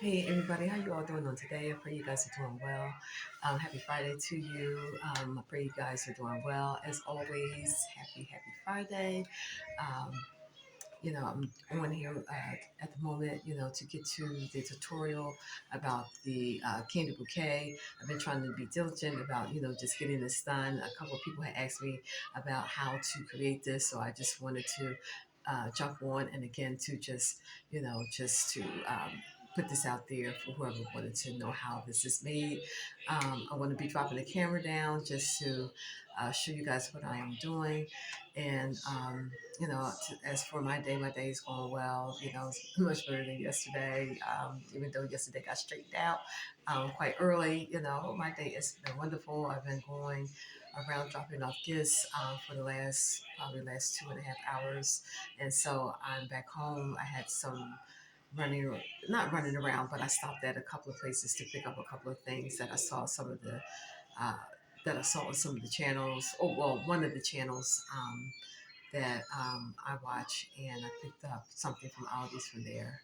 Hey everybody, how you all doing on today? I pray you guys are doing well. Happy Friday to you. I pray you guys are doing well. As always, happy Friday. Um, I'm on here at the moment, to get to the tutorial about the candy bouquet. I've been trying to be diligent about, just getting this done. A couple of people had asked me about how to create this, so I just wanted to jump on and again to just, just to put this out there for whoever wanted to know how this is made. I want to be dropping the camera down just to show you guys what I am doing. And, as for my day is going well. It's much better than yesterday. Even though yesterday got straightened out quite early, my day has been wonderful. I've been going around dropping off gifts for the last 2.5 hours. And so I'm back home. I had some not running around, but I stopped at a couple of places to pick up a couple of things that I saw uh, on some of the channels. Oh, well, one of the channels that I watch, and I picked up something from Aldi's from there.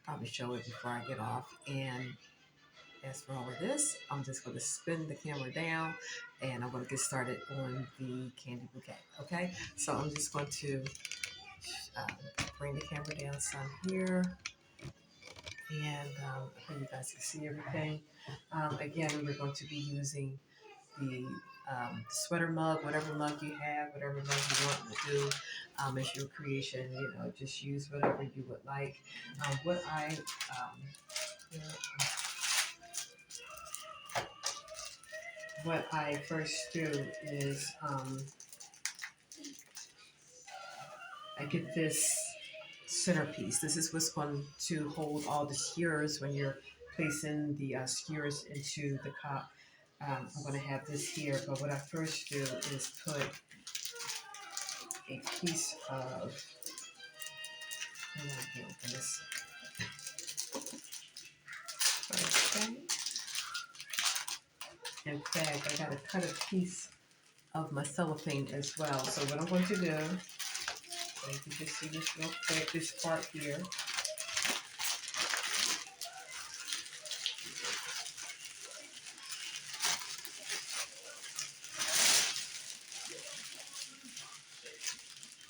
Probably show it before I get off. And as for all of this, I'm just going to spin the camera down, and I'm going to get started on the candy bouquet. Okay, so I'm just going to um, bring the camera down some here, and I hope you guys can see everything. Again, we're going to be using the sweater mug, whatever mug you have, whatever mug you want to do as your creation. Just use whatever you would like. What I what I first do is I get this centerpiece. This is what's going to hold all the skewers when you're placing the skewers into the cup. I'm going to have this here, but what I first do is put a piece of, I can't open this. Okay. In fact, I got to cut a piece of my cellophane as well. So what I'm going to do, so you can just see this real quick, this part here.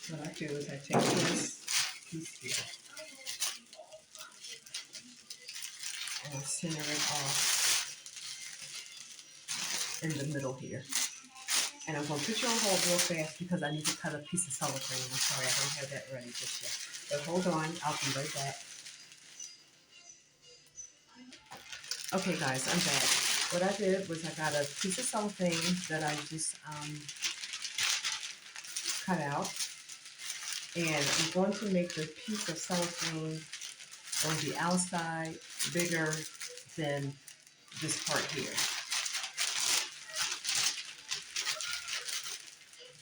What I do is I take this piece here and I center it off in the middle here. And I'm going to put you on hold real fast because I need to cut a piece of cellophane. I'm sorry, I don't have that ready just yet. But hold on, I'll be right back. Okay, guys, I'm back. What I did was I got a piece of cellophane that I just cut out. And I'm going to make the piece of cellophane on the outside bigger than this part here.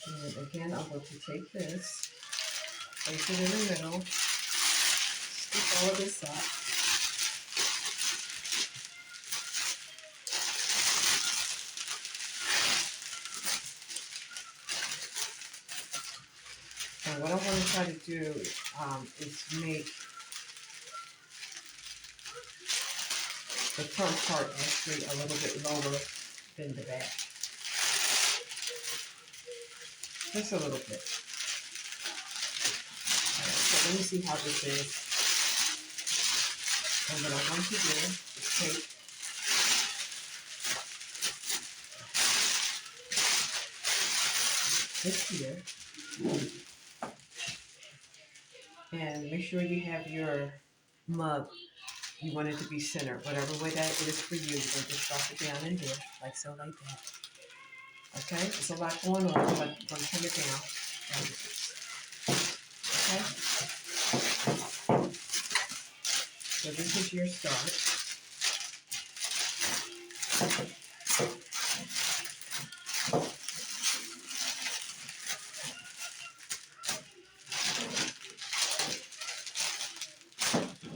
And again, I'm going to take this, place it in the middle, scoop all of this up. And what I want to try to do is make the front part actually a little bit lower than the back. Just a little bit. Alright, so let me see how this is. And what I'm going to do is take this here and make sure you have your mug. You want it to be centered. Whatever way that it is for you, you're going to just drop it down in here, like so, like that. Okay? There's a lot going on, but I'm going to turn it down. Okay? So this is your start.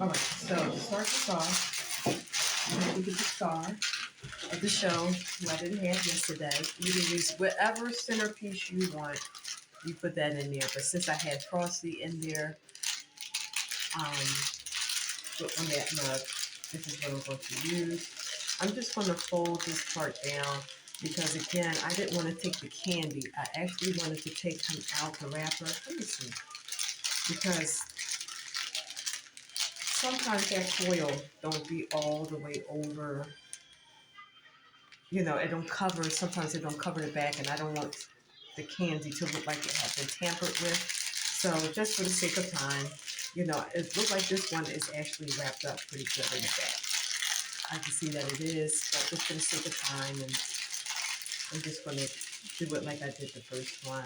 Alright, so to start this off, you have to get the star of the show, who I didn't have yesterday. You can use whatever centerpiece you want. You put that in there. But since I had Frosty in there on that mug, This is what I'm going to use. I'm just going to fold this part down because, again, I didn't want to take the candy. I actually wanted to take him out the wrapper. Let me see. Because sometimes that foil don't be all the way over. You know, it don't cover, sometimes it don't cover the back, and I don't want the candy to look like it has been tampered with. So just for the sake of time, you know, it looks like this one is actually wrapped up pretty good in the back. I can see that it is, but just for the sake of time, and I'm just going to do it like I did the first one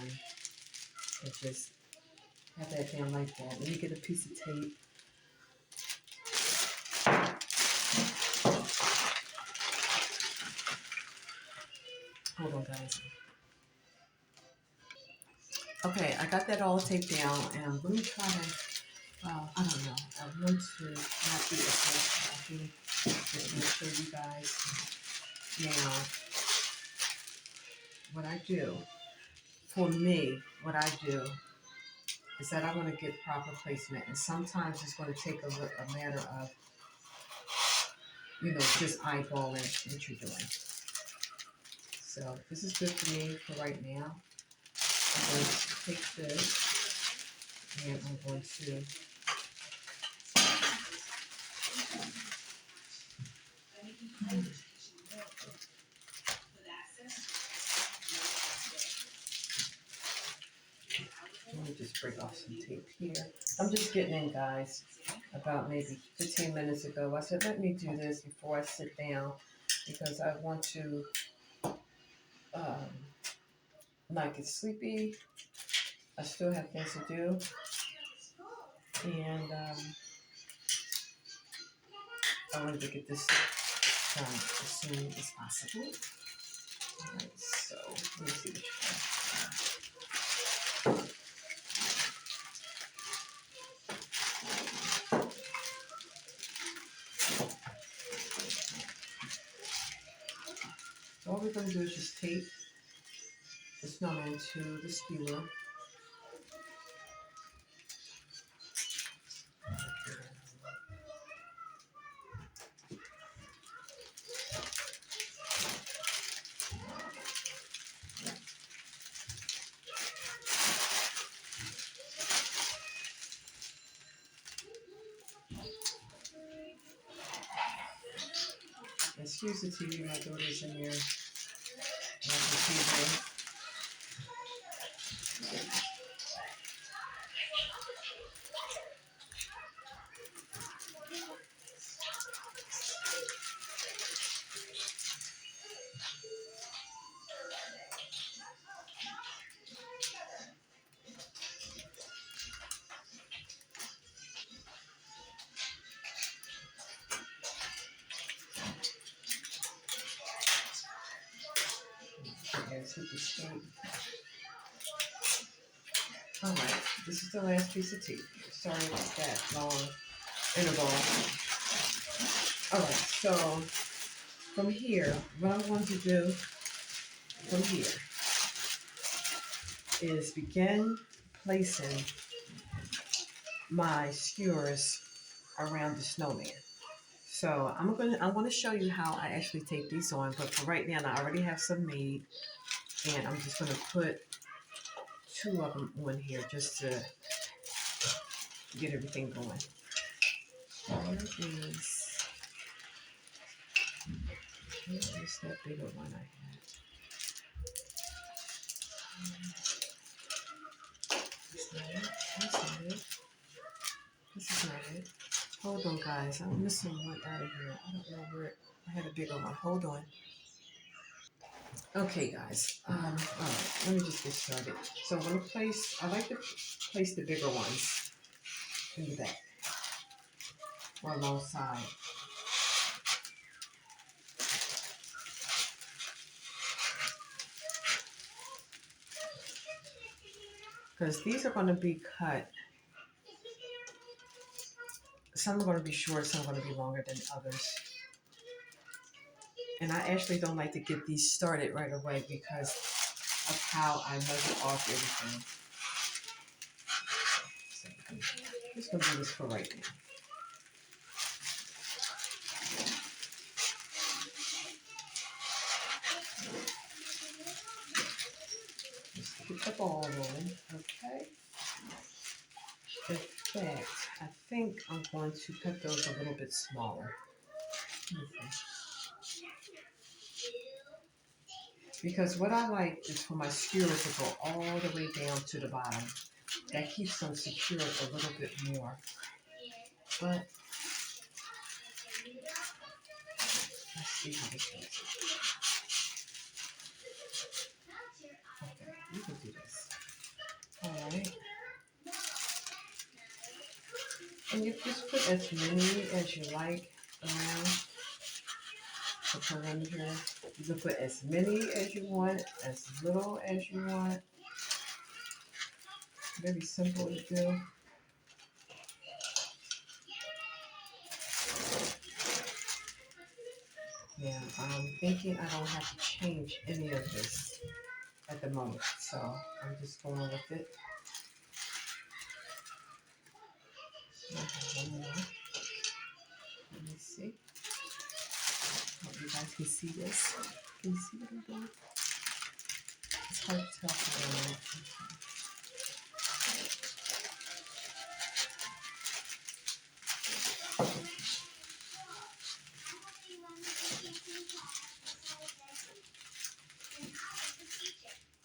and just have that down like that. Let me get a piece of tape. Hold on, guys. Okay, I got that all taped down, and I'm going to try to, I don't know, I want to not be as much. I think just going to show you guys now what I do. For me, what I do is that I want to get proper placement, and sometimes it's going to take a matter of, you know, just eyeballing what you're doing. So this is good for me for right now. I'm going to take this and I'm going to let me just break off some tape here. I'm just getting in, guys. About maybe 15 minutes ago, I said, let me do this before I sit down because I want to um, not get sleepy. I still have things to do. And I wanted to get this done as soon as possible. All right, so let me see which one. So all we're going to do is just tape the snowman to the skewer. Excuse the TV, my daughter's in there. Alright, this is the last piece of tape. Sorry about that long interval. Alright, so from here, what I want to do from here is begin placing my skewers around the snowman. So I'm gonna show you how I actually tape these on, but for right now I already have some made, and I'm just gonna put 2 of them on here just to get everything going. Where is that bigger one I had? That's not it. That's not it. This is not it. Hold on, guys. I'm missing one out of here. I don't know where I had a bigger one. Hold on. Okay, guys. All right. Let me just get started. So I'm gonna place. I like to place the bigger ones in the back or alongside. Because these are going to be cut. Some are going to be short, some are going to be longer than others. And I actually don't like to get these started right away because of how I measure off everything. So I'm just going to do this for right now. ballroom. Okay. In fact, I think I'm going to cut those a little bit smaller. Okay. Because what I like is for my skewers to go all the way down to the bottom. That keeps them secured a little bit more. But let's see how this goes. Okay, you can do this. Alright. And you just put as many as you like around the perimeter. You can put as many as you want, as little as you want. Very simple to do. Yeah, I'm thinking I don't have to change any of this at the moment, so I'm just going with it. I have one more. Let me see. Hope you guys can see this. Can you see what I'm doing? It's hard to tell from the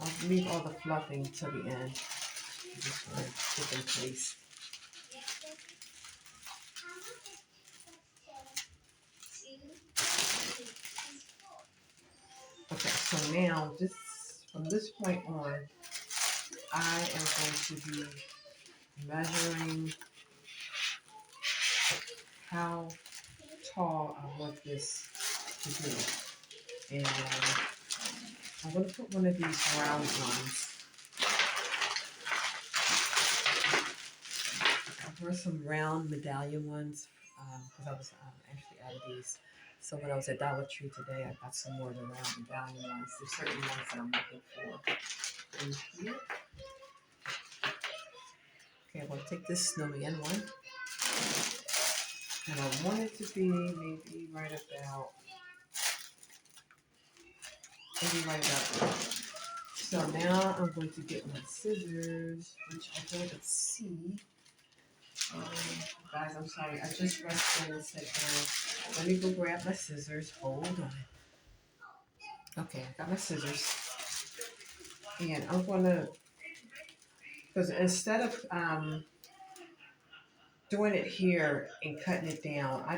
I'll leave all the fluffing till the end. I just want to get in place. Okay, so now this from this point on, I am going to be measuring how tall I want this to be. And I'm going to put one of these round ones. There are some round medallion ones because I was actually out of these. So when I was at Dollar Tree today, I got some more of the round medallion ones. There's certain ones that I'm looking for in here. Okay, I'm going to take this snowman one. And I want it to be maybe right about there. So now I'm going to get my scissors, which I don't see. Guys, I'm sorry. I just rushed in and said, let me go grab my scissors. Hold on. Okay, I got my scissors. And I'm going to, because instead of doing it here and cutting it down, I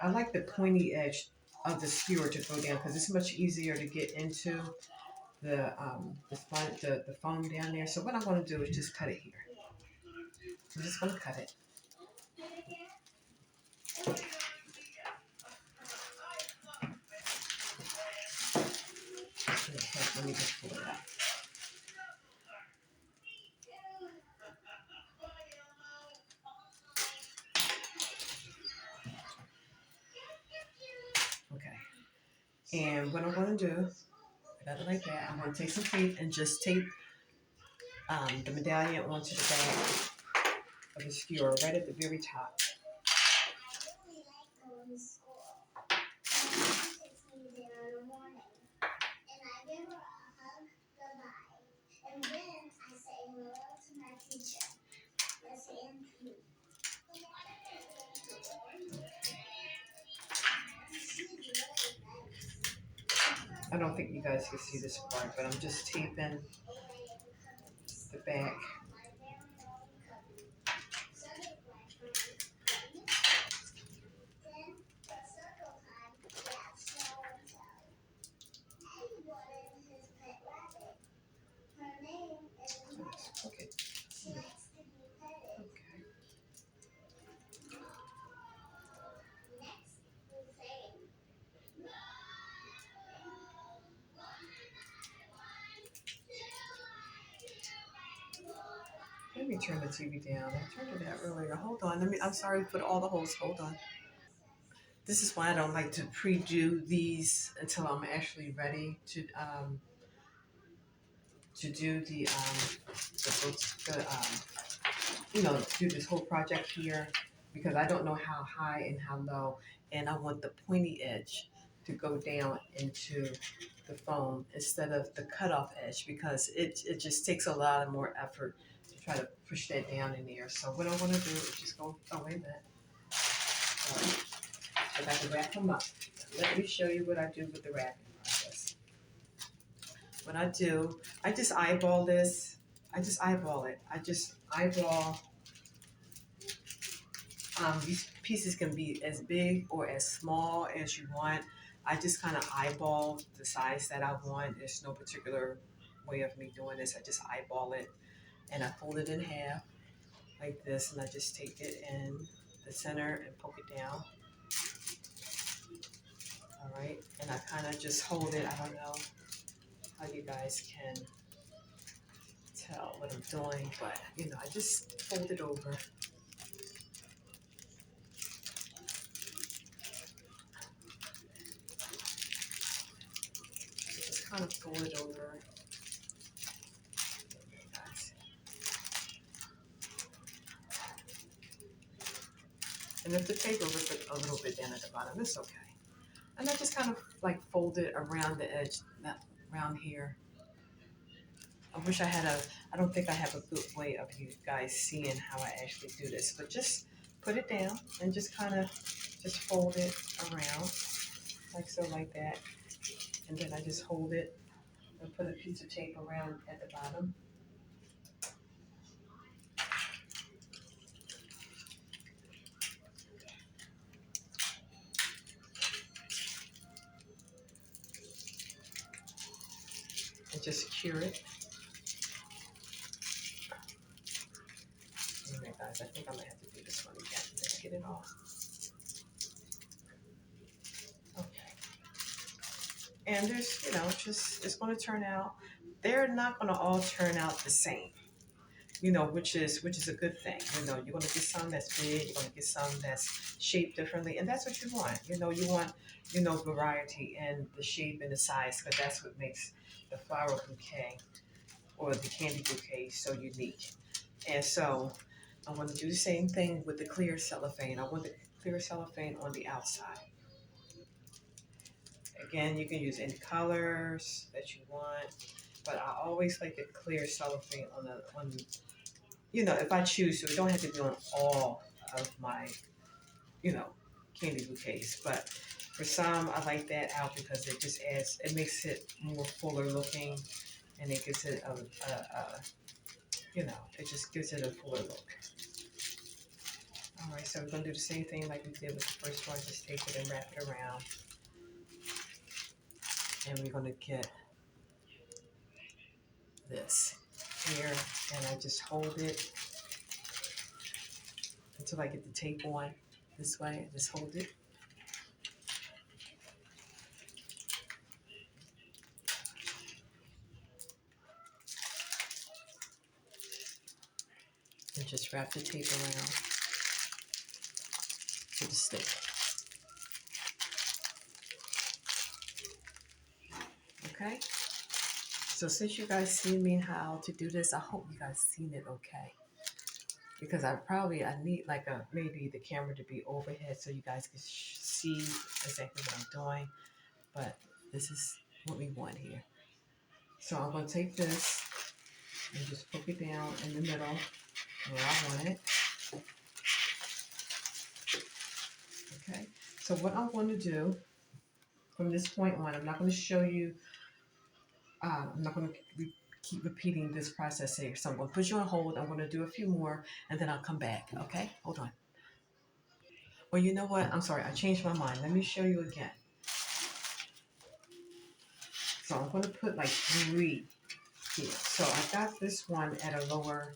like the pointy edge of the skewer to go down because it's much easier to get into the foam down there. So what I'm going to do is just cut it here. I'm just going to cut it. Let me just pull it out. Okay. And what I'm going to do, cut it like that. I'm going to take some tape and just tape the medallion onto the back of the skewer right at the very top. I don't think you guys can see this part, but I'm just taping the back. Okay. Let me turn the TV down. I turned it down earlier. Hold on. I'm sorry for all the holes. Hold on. This is why I don't like to pre-do these until I'm actually ready to do the do this whole project here, because I don't know how high and how low, and I want the pointy edge to go down into the foam instead of the cutoff edge because it just takes a lot more effort to try to push that down in there. So what I want to do is just go, oh wait a minute. I got to wrap them up. Let me show you what I do with the wrapping process. What I do, I just eyeball this. I just eyeball it. I just eyeball. These pieces can be as big or as small as you want. I just kind of eyeball the size that I want. There's no particular way of me doing this. I just eyeball it and I fold it in half like this, and I just take it in the center and poke it down. All right, and I kind of just hold it. I don't know how you guys can tell what I'm doing, but you know, I just fold it over. Just kind of fold it over. And if the paper ripped a little bit down at the bottom, it's okay. And I just kind of like fold it around the edge, around here. I wish I had I don't think I have a good way of you guys seeing how I actually do this, but just put it down and just kind of just fold it around, like so, like that. And then I just hold it and put a piece of tape around at the bottom. And just cure it. Anyway, guys, I think I'm gonna have to do this one again to get it off. Okay. And there's, you know, just it's going to turn out. They're not going to all turn out the same, you know, which is a good thing. You know, you're going to get some that's big, you're going to get some that's shaped differently, and that's what you want. You want, variety in the shape and the size, because that's what makes the flower bouquet or the candy bouquet so unique. And so I want to do the same thing with the clear cellophane. I want the clear cellophane on the outside. Again, you can use any colors that you want, but I always like the clear cellophane on if I choose to. It don't have to be on all of my, candy bouquets, but for some, I like that out because it makes it more fuller looking, and it gives it it just gives it a fuller look. All right, so we're gonna do the same thing like we did with the first one. Just take it and wrap it around. And we're going to get this here, and I just hold it until I get the tape on this way. Just hold it. And just wrap the tape around to the stick. Okay? So since you guys seen me how to do this, I hope you guys seen it okay. Because I need like maybe the camera to be overhead so you guys can see exactly what I'm doing. But this is what we want here. So I'm going to take this and just poke it down in the middle where I want it. Okay, so what I'm going to do from this point on, I'm not going to show you, I'm not going to keep repeating this process here. So I'm going to put you on hold. I'm going to do a few more and then I'll come back. Okay, hold on. Well, you know what? I'm sorry, I changed my mind. Let me show you again. So I'm going to put like 3 here. So I got this one at a lower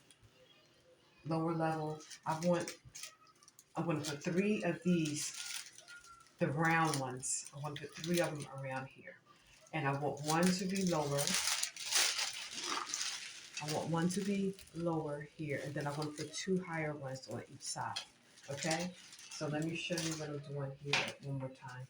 level. I'm going to put 3 of these, the round ones. I want to put 3 of them around here. And I want one to be lower. I want one to be lower here, and then I'm going to put 2 higher ones on each side. Okay? So let me show you what I'm doing here one more time.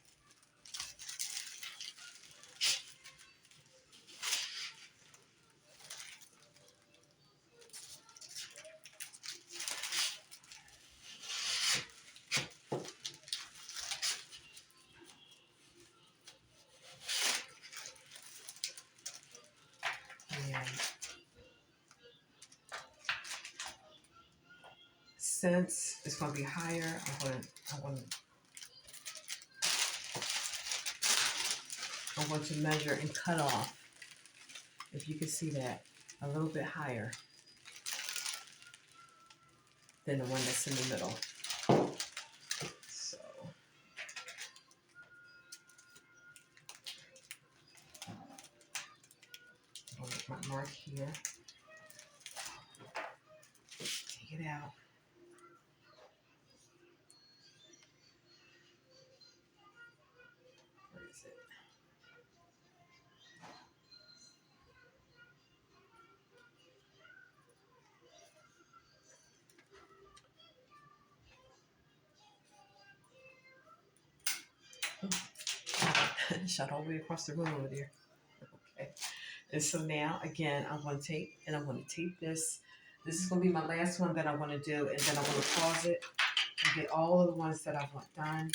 since it's going to be higher, I'm going to measure and cut off, if you can see that, a little bit higher than the one that's in the middle. So I'll make my mark here. Take it out. Where is it? Shot all the way across the room over there. Okay. And so now, again, I'm going to tape, and I'm going to tape this. This is going to be my last one that I want to do, and then I'm going to pause it and get all of the ones that I want done.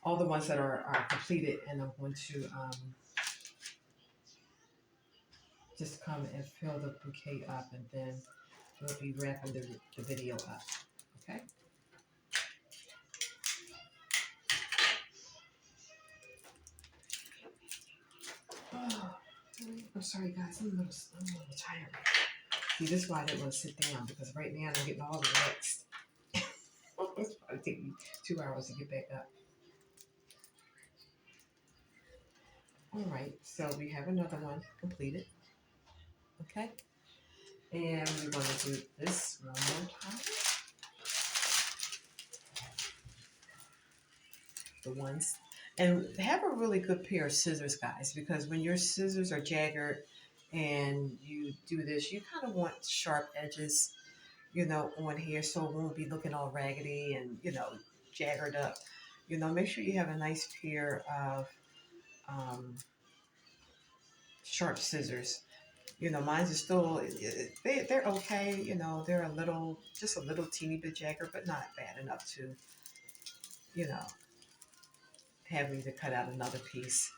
All the ones that are completed, and I'm going to just come and fill the bouquet up, and then we'll be wrapping the video up. Okay? Oh, I'm sorry, guys. I'm a little tired. See, this is why I didn't want to sit down, because right now I'm getting all relaxed. It's probably take me 2 hours to get back up. All right, so we have another one completed. Okay, and we're going to do this one more time. The ones, and have a really good pair of scissors, guys, because when your scissors are jagged and you do this, you kind of want sharp edges, on here, so it won't be looking all raggedy and, jagged up. Make sure you have a nice pair of sharp scissors. Mine's are still, they're okay. They're just a little teeny bit jagged, but not bad enough to, have me to cut out another piece.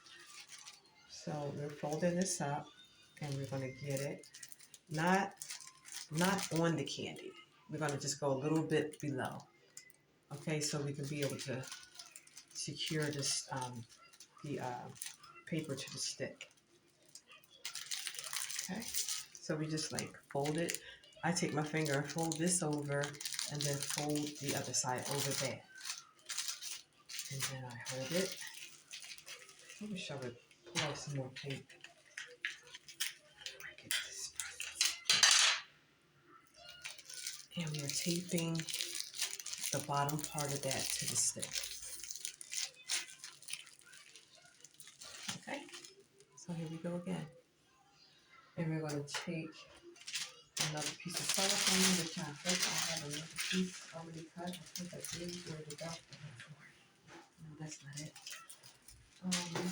So we're folding this up, and we're going to get it not on the candy. We're going to just go a little bit below. Okay, so we can be able to secure this the paper to the stick. Okay, so we just fold it. I take my finger and fold this over, and then fold the other side over that. And then I hold it. I wish I would pull out some more tape. And we're taping the bottom part of that to the stick. Okay, so here we go again. And we're going to take another piece of cellophane, which I think I have another piece already cut. I think I did. Where did it go? No, that's not it. Okay,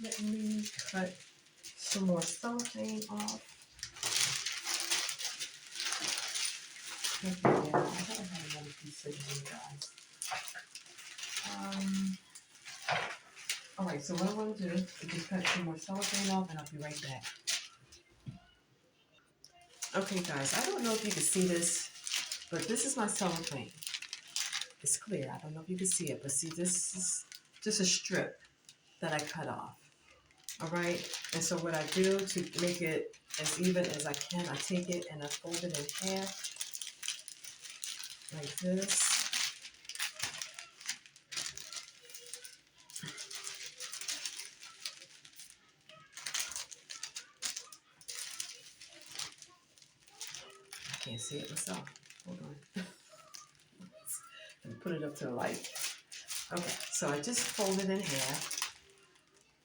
let me cut some more cellophane off. Okay, yeah, I gotta have another piece of you guys. Alright, so what I'm going to do is just cut some more cellophane off, and I'll be right back. Okay, guys, I don't know if you can see this, but this is my cellophane. It's clear. I don't know if you can see it, but see, this is just a strip that I cut off. Alright, and so what I do to make it as even as I can, I take it and I fold it in half, like this. I can't see it myself. Hold on. Let me put it up to the light. Okay, so I just fold it in half,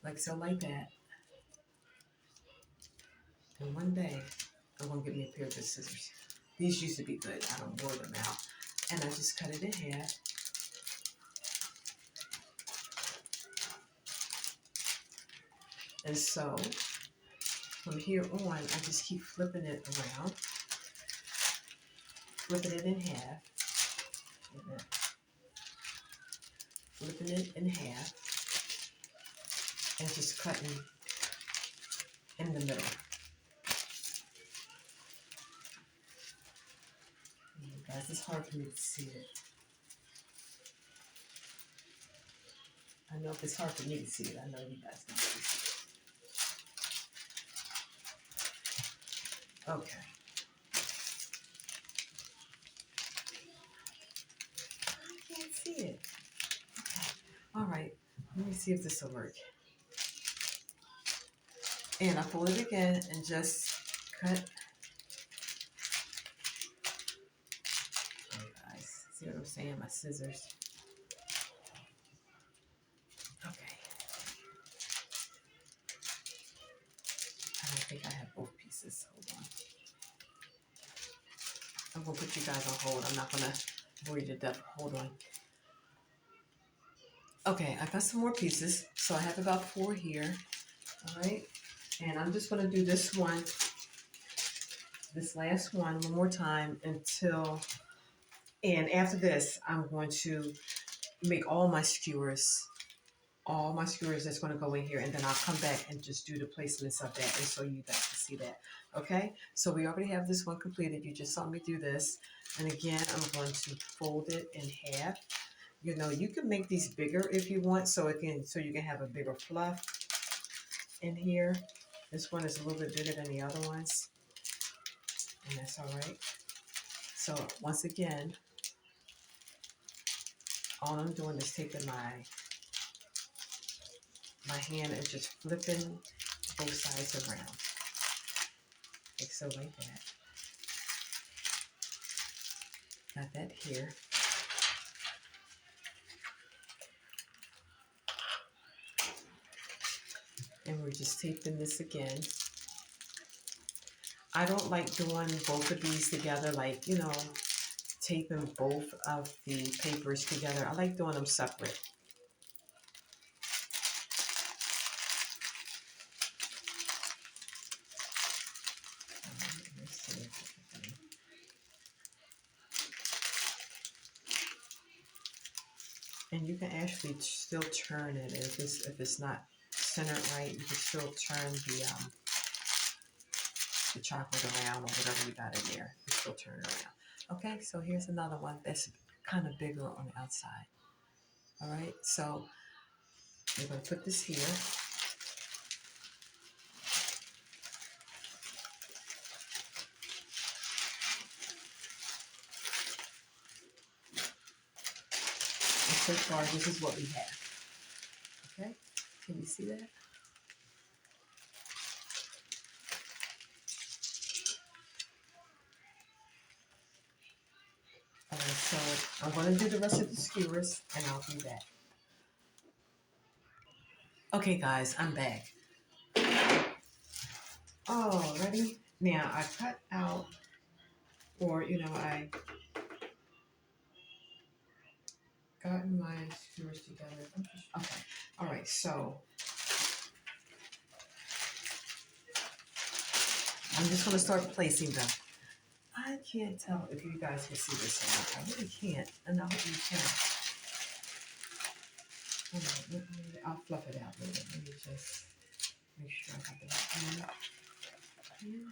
like so, like that. And one day, I'm going to get me a pair of good scissors. These used to be good. I don't wore them out. And I just cut it in half. And so, from here on, I just keep flipping it around. Flipping it in half. flipping it in half, and just cutting in the middle. Guys, it's hard for me to see it. I know if it's hard for me to see it, I know you guys can see it. Okay. I can't see it. Okay. All right. Let me see if this will work. And I fold it again and just cut. Oh, guys, see what I'm saying? My scissors. Okay. I don't think I have both pieces. Hold on. I'm gonna put you guys on hold. I'm not gonna bore you to death. Hold on. Okay, I got some more pieces. So I have about 4 here. All right. And I'm just gonna do this last one more time until, and after this, I'm going to make all my skewers that's going to go in here, and then I'll come back and just do the placements of that, and so you guys can see that. Okay, so we already have this one completed. You just saw me do this, and again, I'm going to fold it in half. You know, you can make these bigger if you want, so you can have a bigger fluff in here. This one is a little bit bigger than the other ones, and that's all right. So once again, all I'm doing is taking my hand and just flipping both sides around. Like so, like that. Got that here. And we're just taping this again. I don't like doing both of these together, like, you know, taping both of the papers together. I like doing them separate. And you can actually still turn it if it's not centered right. You can still turn the chocolate around or whatever you got in there. You still turn it around. Okay, so here's another one that's kind of bigger on the outside. All right, so we're going to put this here. So far, this is what we have. Okay, can you see that? All right, so I'm going to do the rest of the skewers, and I'll be back. Okay, guys, I'm back. Oh, ready? Now, I cut out, or, you know, I got my skewers together. Okay, all right, so I'm just going to start placing them. I can't tell if you guys can see this or not. I really can't, and I hope you can. I'll fluff it out a little bit. Let me just make sure I got the right one.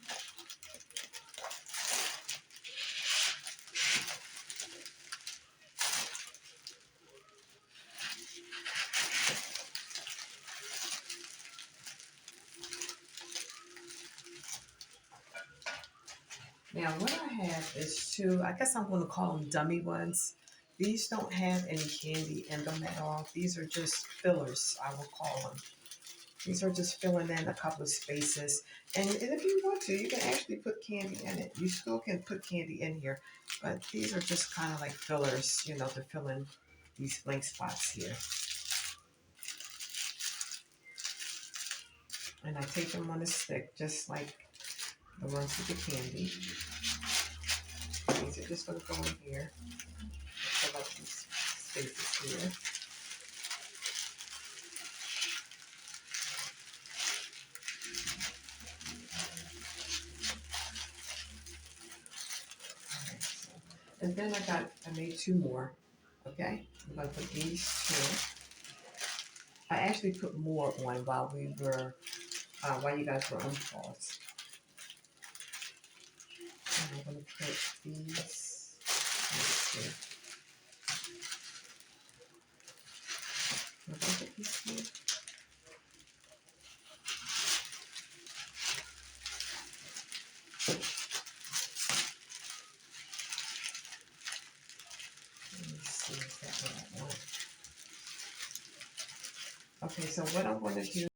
Now, what I have is two, I guess I'm going to call them dummy ones. These don't have any candy in them at all. These are just fillers, I will call them. These are just filling in a couple of spaces. And if you want to, you can actually put candy in it. You still can put candy in here. But these are just kind of like fillers, you know, to fill in these blank spots here. And I take them on a stick, just like the ones with the candy. These are just going to go in here. Fill up these spaces here. And then I made two more. Okay, I'm gonna put these two. I actually put more on while you guys were on pause. And I'm gonna put these. Let's see. I'm gonna put these here. Let me see if that's what I want. Okay, so what I'm gonna do